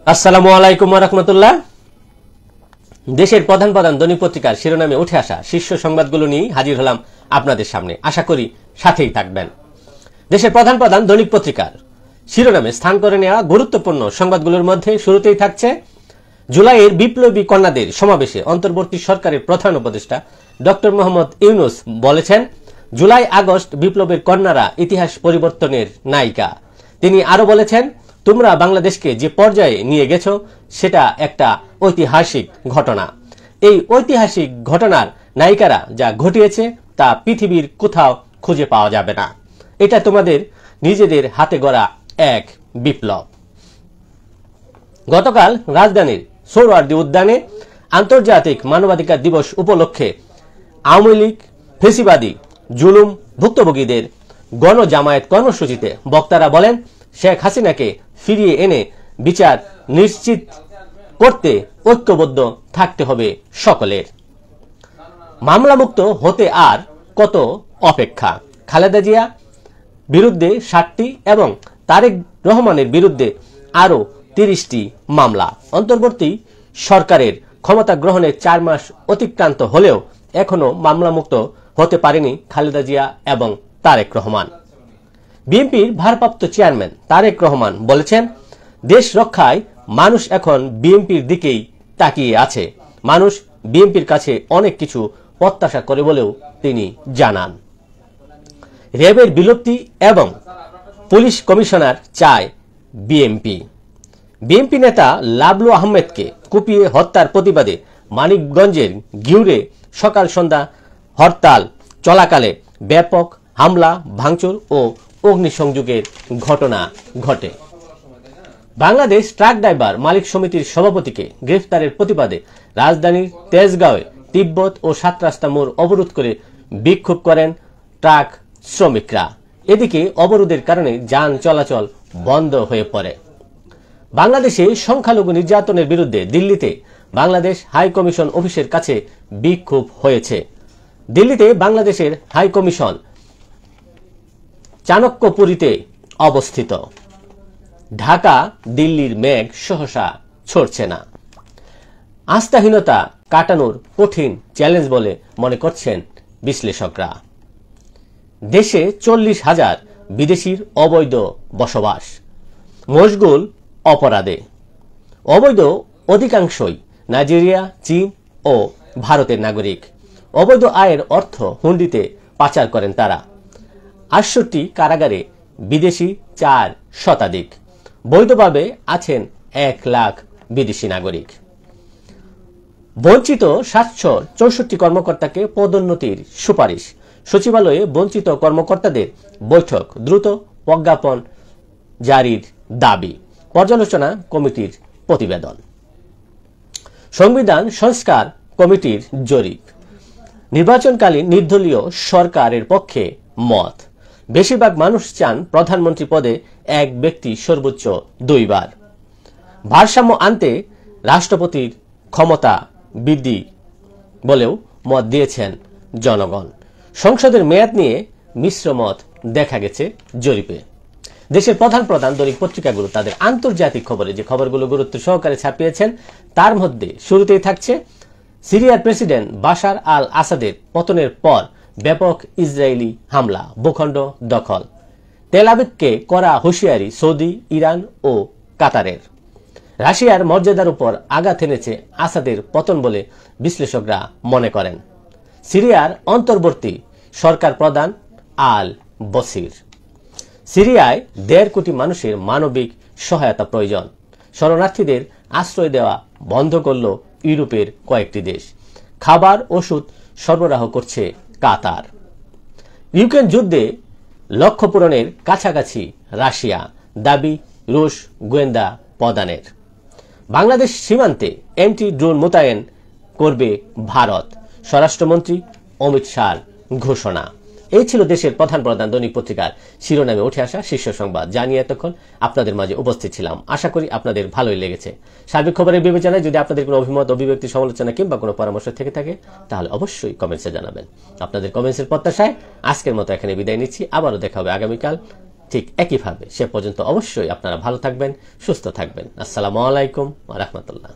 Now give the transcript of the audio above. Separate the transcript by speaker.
Speaker 1: আসসালামু আলাইকুম ওয়া রাহমাতুল্লাহ। দেশের প্রধান প্রধান দৈনিক পত্রিকার শিরোনামে উঠে আসা শীর্ষ সংবাদগুলো নিয়ে হাজির হলাম আপনাদের সামনে। আশা করি সাথেই থাকবেন। দেশের প্রধান প্রধান দৈনিক পত্রিকার শিরোনামে স্থান করে নেওয়া গুরুত্বপূর্ণ সংবাদগুলোর মধ্যে শুরুতেই থাকছে জুলাইয়ের বিপ্লবী কন্যাদের সমাবেশে অন্তর্বর্তী সরকারের প্রধান উপদেষ্টা ডক্টর মোহাম্মদ ইউনূস বলেছেন, জুলাই আগস্ট বিপ্লবের কন্যারা ইতিহাস পরিবর্তনের নায়িকা। তিনি আরো বলেছেন, তোমরা বাংলাদেশকে যে পর্যায়ে নিয়ে গেছো সেটা একটা ঐতিহাসিক ঘটনা। এই ঐতিহাসিক ঘটনার নায়িকারা যা ঘটিয়েছে তা পৃথিবীর কোথাও খুঁজে পাওয়া যাবে না। এটা তোমাদের নিজেদের হাতে গড়া এক বিপ্লব। গতকাল রাজধানীর সোহরাওয়ার্দী উদ্যানে আন্তর্জাতিক মানবাধিকার দিবস উপলক্ষে আওয়ামী লীগ ফেসিবাদী জুলুম ভুক্তভোগীদের গণজামায়াত কর্মসূচিতে বক্তারা বলেন, শেখ হাসিনাকে ফিরিয়ে এনে বিচার নিশ্চিত করতে ঐক্যবদ্ধ থাকতে হবে সকলের। মামলামুক্ত হতে আর কত অপেক্ষা? খালেদা জিয়া বিরুদ্ধে 7টি এবং তারেক রহমানের বিরুদ্ধে আরো 30টি মামলা। অন্তর্বর্তী সরকারের ক্ষমতা গ্রহণের 4 মাস অতিক্রান্ত হলেও এখনো মামলামুক্ত হতে পারেনি খালেদা জিয়া এবং তারেক রহমান। বিএনপির ভারপ্রাপ্ত চেয়ারম্যান তারেক রহমান বলেছেন, দেশ রক্ষায় মানুষ এখন বিএনপির দিকেই তাকিয়ে আছে। মানুষ বিএনপির কাছে অনেক কিছু প্রত্যাশা করে বলেও তিনি জানান। র্যাবের বিলুপ্তি এবং পুলিশ কমিশনার চায় বিএনপি। বিএনপি নেতা লাবলু আহমেদকে কুপিয়ে হত্যার প্রতিবাদে মানিকগঞ্জের ঘিউরে সকাল সন্ধ্যা হরতাল চলাকালে ব্যাপক হামলা ভাঙচুর ও অগ্নিসংযোগের ঘটনা ঘটে। বাংলাদেশ ট্রাক ড্রাইভার মালিক সমিতির সভাপতিকে গ্রেফতারের প্রতিবাদে রাজধানীর তেজগাঁওয়ে তিব্বত ও 7 রাস্তা মোড় অবরোধ করে বিক্ষোভ করেন ট্রাক শ্রমিকরা। এদিকে অবরোধের কারণে যান চলাচল বন্ধ হয়ে পড়ে। বাংলাদেশে সংখ্যালঘু নির্যাতনের বিরুদ্ধে দিল্লিতে বাংলাদেশ হাই কমিশন অফিসের কাছে বিক্ষোভ হয়েছে। দিল্লিতে বাংলাদেশের হাই কমিশন চাণক্যপুরীতে অবস্থিত। ঢাকা দিল্লির মেঘ সহসা ছড়ছে না। আস্থাহীনতা কাটানোর কঠিন চ্যালেঞ্জ বলে মনে করছেন বিশ্লেষকরা। দেশে 40,000 বিদেশির অবৈধ বসবাস, মশগুল অপরাধে। অবৈধ অধিকাংশই নাইজেরিয়া, চীন ও ভারতের নাগরিক। অবৈধ আয়ের অর্থ হুন্ডিতে পাচার করেন তারা। 68টি কারাগারে বিদেশি 4 শতাধিক। বৈধভাবে আছেন 1 লাখ বিদেশি নাগরিক। বঞ্চিত 764 কর্মকর্তাকে পদোন্নতির সুপারিশ। সচিবালয়ে বঞ্চিত কর্মকর্তাদের বৈঠক দ্রুত প্রজ্ঞাপন জারির দাবি। পর্যালোচনা কমিটির প্রতিবেদন। সংবিধান সংস্কার কমিটির জরিপ। নির্বাচনকালীন নির্দলীয় সরকারের পক্ষে মত। বেশিরভাগ মানুষ চান প্রধানমন্ত্রী পদে এক ব্যক্তি সর্বোচ্চ 2 বার। ভারসাম্য আনতে রাষ্ট্রপতির ক্ষমতা বৃদ্ধি বলেও মত দিয়েছেন জনগণ। সংসদের মেয়াদ নিয়ে মিশ্র মত দেখা গেছে জরিপে। দেশের প্রধান প্রধান দৈনিক পত্রিকাগুলো তাদের আন্তর্জাতিক খবরে যে খবরগুলো গুরুত্ব সহকারে ছাপিয়েছেন তার মধ্যে শুরুতেই থাকছে সিরিয়ার প্রেসিডেন্ট বাশার আল আসাদের পতনের পর ব্যাপক ইসরায়েলি হামলা, ভূখণ্ড দখল। তেল আবিবকে করা হুঁশিয়ারি সৌদি, ইরান ও কাতারের। রাশিয়ার মর্যাদার উপর আঘাত এনেছে আসাদের পতন বলে বিশ্লেষকরা মনে করেন। সিরিয়ার অন্তর্বর্তী সরকার প্রধান আল বসির। সিরিয়ায় 1.5 কোটি মানুষের মানবিক সহায়তা প্রয়োজন। শরণার্থীদের আশ্রয় দেওয়া বন্ধ করল ইউরোপের কয়েকটি দেশ। খাবার ওষুধ সরবরাহ করছে কাতার। ইউক্রেন যুদ্ধে লক্ষ্য পূরণের কাছাকাছি রাশিয়া, দাবি রুশ গোয়েন্দা প্রধানের। বাংলাদেশ সীমান্তে এন্টি ড্রোন মোতায়েন করবে ভারত, স্বরাষ্ট্রমন্ত্রী অমিত শাহর ঘোষণা। এই ছিল দেশের প্রধান প্রধান দৈনিক পত্রিকার শিরোনামে উঠে আসা শীর্ষ সংবাদ, যা নিয়ে এতক্ষণ আপনাদের মাঝে উপস্থিত ছিলাম। আশা করি আপনাদের ভালোই লেগেছে। সার্বিক খবরের বিবেচনায় যদি আপনাদের কোনো অভিমত, অভিব্যক্তি, সমালোচনা কিংবা কোনো পরামর্শ থেকে থাকে তাহলে অবশ্যই কমেন্টসে জানাবেন। আপনাদের কমেন্টসের প্রত্যাশায় আজকের মতো এখানে বিদায় নিচ্ছি। আবারও দেখা হবে আগামীকাল ঠিক একইভাবে সে পর্যন্ত অবশ্যই আপনারা ভালো থাকবেন, সুস্থ থাকবেন। আসসালামু আলাইকুম ওয়া রাহমাতুল্লাহ।